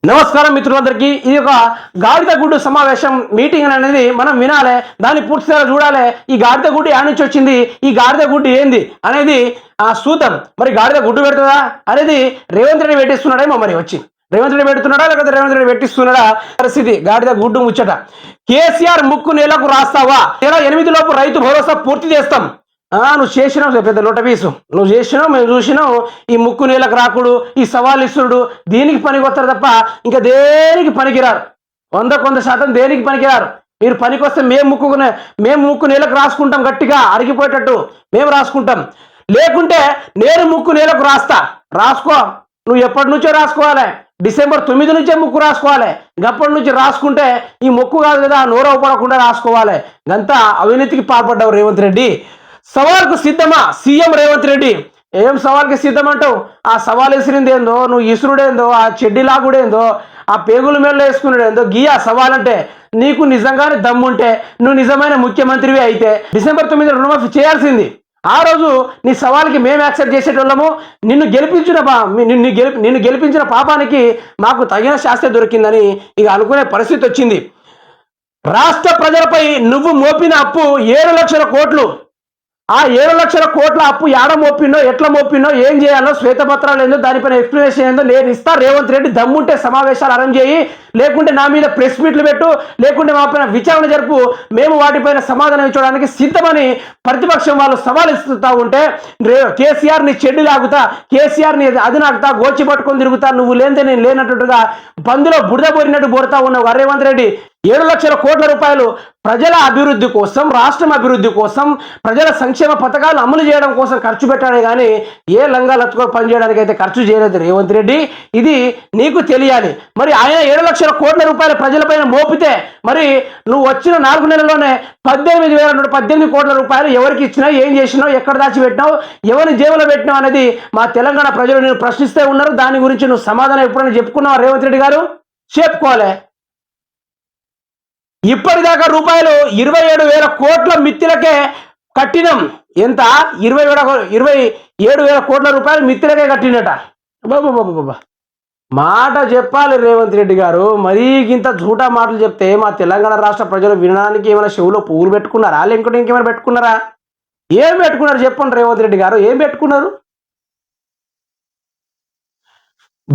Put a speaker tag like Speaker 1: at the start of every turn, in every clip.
Speaker 1: నమస్కారం మిత్రులందరికీ. ఇది ఒక గాడిద గుడ్డు సమావేశం మీటింగ్ అనేది మనం వినాలి, దాన్ని పూర్తిగా చూడాలి. ఈ గాడిద గుడ్డు యాడ్ నుంచి వచ్చింది, ఈ గాడిద గుడ్డు ఏంది అనేది సూతం. మరి గాడిద గుడ్డు పెడుతుందా అనేది రేవంత్ రెడ్డి పెట్టిస్తున్నాడేమో. మరి వచ్చి రేవంత్ రెడ్డి పెడుతున్నాడా లేకపోతే రేవంత్ రెడ్డి పెట్టిస్తున్నాడా పరిస్థితి. గాడిద గుడ్డు ముచ్చట. కేసీఆర్ ముక్కు నేలకు రాస్తావా, నెల 8 లోపు రైతు భరోసా పూర్తి చేస్తాం. నువ్వు చేసినావు పెద్ద నోటపీసు, నువ్వు చేసినావు, మేము చూసినావు. ఈ ముక్కు నీళ్ళకు రాకుడు, ఈ సవాల్ ఇస్తుడు దీనికి పనికొస్తారు తప్ప ఇంకా దేనికి పనికిరారు. 100% దేనికి పనికిరారు. మీరు పనికొస్తే మేము ముక్కు నీళ్ళకు రాసుకుంటాం, గట్టిగా అరిగిపోయేటట్టు మేము రాసుకుంటాం. లేకుంటే నేను ముక్కు నీళ్ళకు రాసుకో. నువ్వు ఎప్పటి నుంచో రాసుకోవాలి, డిసెంబర్ 9 నుంచే ముక్కు రాసుకోవాలి. గప్పటి నుంచి రాసుకుంటే ఈ ముక్కు కాదు కదా, నోరవ పడకుండా రాసుకోవాలి. గంతా అవినీతికి పాల్పడ్డావు రేవంత్ రెడ్డి. సవాల్కు సిద్ధమా సీఎం రేవంత్ రెడ్డి? ఏం సవాల్కి సిద్ధం అంటావు? ఆ సవాల్ విసిరింది ఏందో, నువ్వు ఇసురుడేందో, ఆ చెడ్డిలాగుడేందో, ఆ పేగుల మేళ వేసుకున్నాడేందో గీయా సవాల్ అంటే. నీకు నిజంగానే దమ్ముంటే నువ్వు నిజమైన ముఖ్యమంత్రివి అయితే డిసెంబర్ 9 రుణమాఫీ చేయాల్సింది. ఆ రోజు నీ సవాల్కి మేము యాక్సెప్ట్ చేసేటోళ్ళము. నిన్ను గెలిపించిన పాపానికి మాకు తగిన శాస్త్ర దొరికిందని ఇక అనుకునే పరిస్థితి వచ్చింది. రాష్ట్ర ప్రజలపై నువ్వు మోపిన అప్పు 7 లక్షల కోట్లు. ఆ 7 లక్షల కోట్ల అప్పు ఏడ మోపినో, ఎట్లా మోపినో, ఏం చేయాలో, శ్వేతపత్రాలు ఏందో, దానిపైన ఎక్స్ప్లెనేషన్ ఏందో నేను ఇస్తా. రేవంత్ రెడ్డి దమ్ముంటే సమావేశాలు అరేంజ్ చేయి, లేకుంటే నా మీద ప్రెస్ మీట్లు పెట్టు, లేకుంటే మా పైన విచారణ జరుపు. మేము వాటిపైన సమాధానం ఇచ్చడానికి సిద్ధమని ప్రతిపక్షం వాళ్ళు సవాల్ ఇస్తూ ఉంటే, కేసీఆర్ ని చెడ్డు లాగుతా, కేసీఆర్ ని అది నాకుతా, గోచి పట్టుకొని తిరుగుతా, నువ్వు లేనిదే నేను లేనట్టుగా బందులో బురద పోరినట్టు బోరుతా ఉన్నావు రేవంత్ రెడ్డి. 7 లక్షల కోట్ల రూపాయలు ప్రజల అభివృద్ధి కోసం, రాష్ట్రం అభివృద్ధి కోసం, ప్రజల సంక్షేమ పథకాలు అమలు చేయడం కోసం ఖర్చు పెట్టాడే కానీ ఏ లంగాలెత్తుకొని పనిచేయడానికి అయితే ఖర్చు చేయలేదు రేవంత్ రెడ్డి. ఇది నీకు తెలియాలి. మరి ఆయన 7 లక్షల కోట్ల రూపాయలు ప్రజలపైన మోపితే మరి నువ్వు వచ్చిన 4 నెలల్లోనే 18 కోట్ల రూపాయలు ఎవరికి ఇచ్చినావు, ఏం చేసినావు, ఎక్కడ దాచిపెట్టినావు, ఎవరిని జేబులో పెట్టినావు అనేది మా తెలంగాణ ప్రజలు నేను ప్రశ్నిస్తే ఉన్నారు. దాని గురించి నువ్వు సమాధానం ఎప్పుడైనా చెప్పుకున్నావు రేవంత్ రెడ్డి గారు? చెప్పుకోవాలి. ఇప్పటిదాకా రూపాయలు 27,000 కోట్ల మిత్తిలకే కట్టినాం. ఎంత? 27,000 కోట్ల రూపాయలు మిత్తిలకే కట్టినట. బాబా మాట చెప్పాలి రేవంత్ రెడ్డి గారు. మరీ ఇంత జూటా మాటలు చెప్తే మా తెలంగాణ రాష్ట్ర ప్రజలు వినడానికి ఏమైనా చెవులో పువ్వులు పెట్టుకున్నారా, లేకుంటే ఇంకేమైనా పెట్టుకున్నారా? ఏం పెట్టుకున్నారు చెప్పండి రేవంత్ రెడ్డి గారు, ఏం పెట్టుకున్నారు?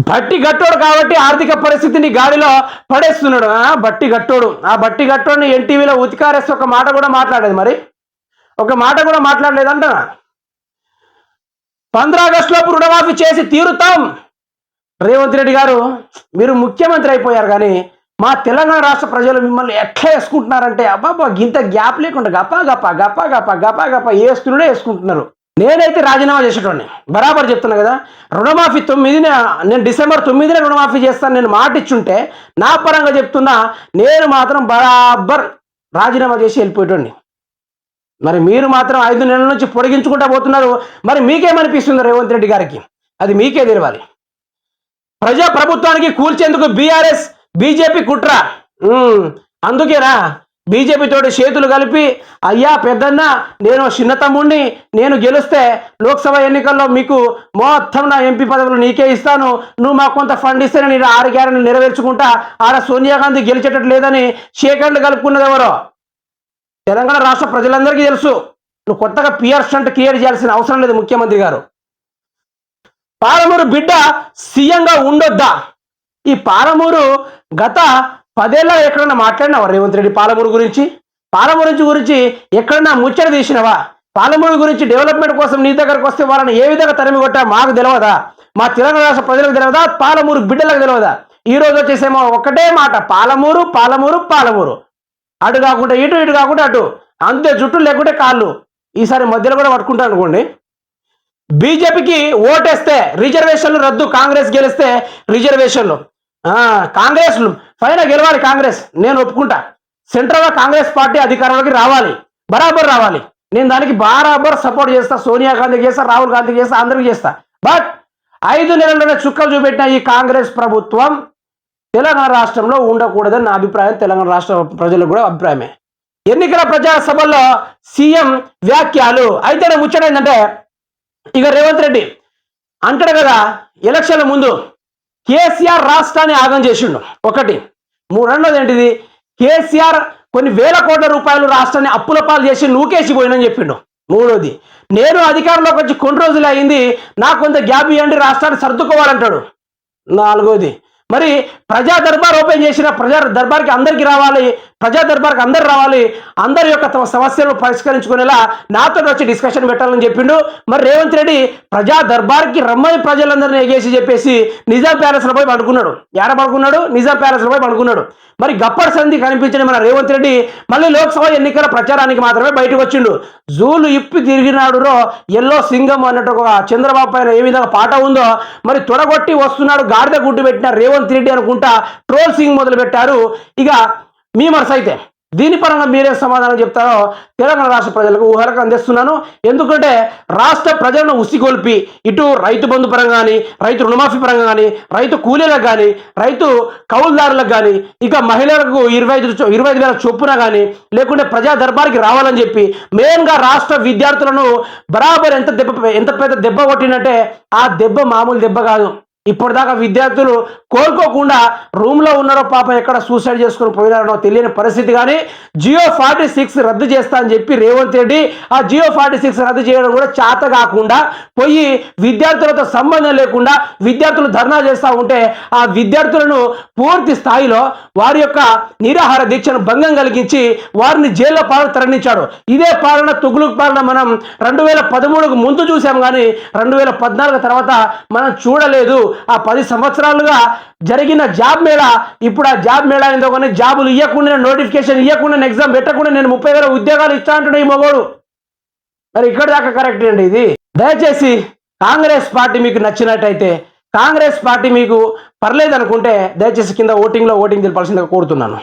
Speaker 1: బట్టి గట్టోడు కాబట్టి ఆర్థిక పరిస్థితిని గాడిలో పడేస్తున్నాడు. బట్టి గట్టోడు. ఆ బట్టి గట్టోడిని ఎన్టీవీలో ఉతికారేస్తే ఒక మాట కూడా మాట్లాడలేదు. మరి ఒక మాట కూడా మాట్లాడలేదంట. 15 ఆగస్టు లోపు రుణమాఫీ చేసి తీరుతాం. రేవంత్ రెడ్డి గారు మీరు ముఖ్యమంత్రి అయిపోయారు, కానీ మా తెలంగాణ రాష్ట్ర ప్రజలు మిమ్మల్ని ఎట్లా వేసుకుంటున్నారంటే అబ్బాబా గింత గ్యాప్ లేకుండా గపా వేసుకుంటున్నారు. నేనైతే రాజీనామా చేసేటోడిని, బరాబర్ చెప్తున్నా కదా. రుణమాఫీ 9న, నేను డిసెంబర్ 9న రుణమాఫీ చేస్తాను నేను మాట ఇచ్చుంటే, నా పరంగా చెప్తున్నా, నేను మాత్రం బరాబర్ రాజీనామా చేసి వెళ్ళిపోయేటోడిని. మరి మీరు మాత్రం 5 నెలల నుంచి పొడిగించుకుంటా పోతున్నారు. మరి మీకేమనిపిస్తుంది రేవంత్ రెడ్డి గారికి? అది మీకే తెలవాలి. ప్రజా ప్రభుత్వానికి కూల్చేందుకు బీఆర్ఎస్ బీజేపీ కుట్ర. అందుకేనా బీజేపీ తోటి చేతులు కలిపి, అయ్యా పెద్దన్న నేను చిన్న తమ్ముడిని, నేను గెలిస్తే లోక్సభ ఎన్నికల్లో మీకు మొత్తం నా ఎంపీ పదవులు నీకే ఇస్తాను, నువ్వు మాకు కొంత ఫండ్ ఇస్తే నేను 6 గ్యారెంటీలు నెరవేర్చుకుంటా, ఆడ సోనియా గాంధీ గెలిచేటట్టు లేదని షేకండ్ కలుపుకున్నది ఎవరో తెలంగాణ రాష్ట్ర ప్రజలందరికీ తెలుసు. నువ్వు కొత్తగా పిఆర్ స్టంట్ క్రియేట్ చేయాల్సిన అవసరం లేదు ముఖ్యమంత్రి గారు. పాలమూరు బిడ్డ సీఎంగా ఉండొద్దా? ఈ పాలమూరు గత 10 ఏళ్ళ ఎక్కడన్నా మాట్లాడినావా రేవంత్ రెడ్డి? పాలమూరు గురించి ఎక్కడన్నా ముచ్చట తీసినవా? పాలమూరు గురించి డెవలప్మెంట్ కోసం నీ దగ్గరకు వస్తే వాళ్ళని ఏ విధంగా తరిమి కొట్టా మాకు తెలియదా? మా తెలంగాణ రాష్ట్ర ప్రజలకు తెలియదా? పాలమూరు బిడ్డలకు తెలియదా? ఈ రోజు వచ్చేసేమో ఒకటే మాట, పాలమూరు. అటు కాకుండా ఇటు, ఇటు కాకుండా అటు, అంతే జుట్టు లేకుంటే కాళ్ళు. ఈసారి మధ్యలో కూడా పట్టుకుంటాను అనుకోండి. బీజేపీకి ఓటేస్తే రిజర్వేషన్లు రద్దు, కాంగ్రెస్ గెలిస్తే రిజర్వేషన్లు. కాంగ్రెస్ పైన గెలవాలి, కాంగ్రెస్ నేను ఒప్పుకుంటా. సెంట్రల్లో కాంగ్రెస్ పార్టీ అధికారంలోకి రావాలి, బరాబర్ రావాలి. నేను దానికి బరాబర్ సపోర్ట్ చేస్తా. సోనియా గాంధీకి చేస్తా, రాహుల్ గాంధీకి చేస్తా, అందరికీ చేస్తా. బట్ 5 నెలల్లోనే చుక్కలు చూపెట్టిన ఈ కాంగ్రెస్ ప్రభుత్వం తెలంగాణ రాష్ట్రంలో ఉండకూడదని నా అభిప్రాయం, తెలంగాణ రాష్ట్ర ప్రజలకు కూడా అభిప్రాయమే. ఎన్నికల ప్రచార సభల్లో సీఎం వ్యాఖ్యలు అయితే ముచ్చట ఏంటంటే, ఇక రేవంత్ రెడ్డి అంటాడు కదా ఎలక్షన్ల ముందు కేసీఆర్ రాష్ట్రాన్ని ఆగం చేసిండు ఒకటి. రెండోది ఏంటిది, కేసీఆర్ కొన్ని వేల కోట్ల రూపాయలు రాష్ట్రాన్ని అప్పుల పాలు చేసి నూకేసి పోయినని చెప్పిండు. మూడోది, నేను అధికారంలోకి వచ్చి కొన్ని రోజులు అయింది, నాకు కొంత గ్యాప్ ఇవ్వండి, రాష్ట్రాన్ని సర్దుకోవాలంటాడు. నాలుగోది, మరి ప్రజా దర్బార్ ఓపెన్ చేసిన ప్రజా దర్బార్కి అందరికీ రావాలి, ప్రజా దర్బార్కి అందరు రావాలి, అందరి యొక్క తమ సమస్యలను పరిష్కరించుకునేలా నాతో వచ్చి డిస్కషన్ పెట్టాలని చెప్పిండు. మరి రేవంత్ రెడ్డి ప్రజా దర్బార్కి రమ్మని ప్రజలందరినీ ఎగేసి చెప్పేసి నిజాం ప్యాలెస్లో పోయి పడుకున్నాడు. ఎక్కడ పడుకున్నాడు? నిజాం ప్యాలెస్లో పోయి పడుకున్నాడు. మరి గప్పర్ సంధి కనిపించిన మన రేవంత్ రెడ్డి మళ్ళీ లోక్సభ ఎన్నికల ప్రచారానికి మాత్రమే బయటకు వచ్చిండు. జూలు ఇప్పి తిరిగినాడురో ఎల్లో సింగం అన్నట్టు ఒక చంద్రబాబు పైన ఏ విధంగా పాట ఉందో మరి తొడగొట్టి వస్తున్నాడు, గాడిద గుడ్డు పెట్టిన రేవంత్ రెడ్డి అనుకుంటా ట్రోల్ సింగ్ మొదలు పెట్టారు. ఇక మీమర్స్ అయితే దీని పరంగా మీరే సమాధానం చెప్తారో తెలంగాణ రాష్ట్ర ప్రజలకు ఊహలకు అందిస్తున్నాను. ఎందుకంటే రాష్ట్ర ప్రజలను ఉసిగొల్పి ఇటు రైతు బంధు పరంగా కానీ, రైతు రుణమాఫీ పరంగా కానీ, రైతు కూలీలకు కానీ, రైతు కౌలుదారులకు కానీ, ఇక మహిళలకు 25,000 చొప్పున కానీ, లేకుంటే ప్రజా దర్బార్కి రావాలని చెప్పి మెయిన్గా రాష్ట్ర విద్యార్థులను బరాబర్ ఎంత పెద్ద దెబ్బ కొట్టినట్టే ఆ దెబ్బ మామూలు దెబ్బ కాదు. ఇప్పటిదాకా విద్యార్థులు కోలుకోకుండా రూమ్లో ఉన్నారో పాపం ఎక్కడ సూసైడ్ చేసుకుని పోయినారో తెలియని పరిస్థితి. కానీ జియో 46 రద్దు చేస్తా అని చెప్పి రేవంత్ రెడ్డి ఆ జియో 46 రద్దు చేయడం కూడా చేత కాకుండా పోయి విద్యార్థులతో సంబంధం లేకుండా విద్యార్థులు ధర్నా చేస్తూ ఉంటే ఆ విద్యార్థులను పూర్తి స్థాయిలో వారి యొక్క నిరాహార దీక్షను భంగం కలిగించి వారిని జైల్లో తరలించాడు. ఇదే పాలన తుగులుకు పాలన మనం 2013కు ముందు చూసాం, కానీ 2014 తర్వాత మనం చూడలేదు. ఆ 10 సంవత్సరాలుగా జరిగిన జాబ్ మేళా, ఇప్పుడు ఆ జాబ్ మేళా ఏందో కానీ జాబులు ఇవ్వకుండా, నోటిఫికేషన్ ఇవ్వకుండా, ఎగ్జామ్ పెట్టకుండా నేను 30,000 ఉద్యోగాలు ఇస్తా అంటున్నా ఈ మగోడు. మరి ఇక్కడ దాకా కరెక్ట్ అండి ఇది. దయచేసి కాంగ్రెస్ పార్టీ మీకు నచ్చినట్టయితే, కాంగ్రెస్ పార్టీ మీకు పర్లేదు అనుకుంటే దయచేసి కింద ఓటింగ్ తెలపాల్సిందిగా కోరుతున్నాను.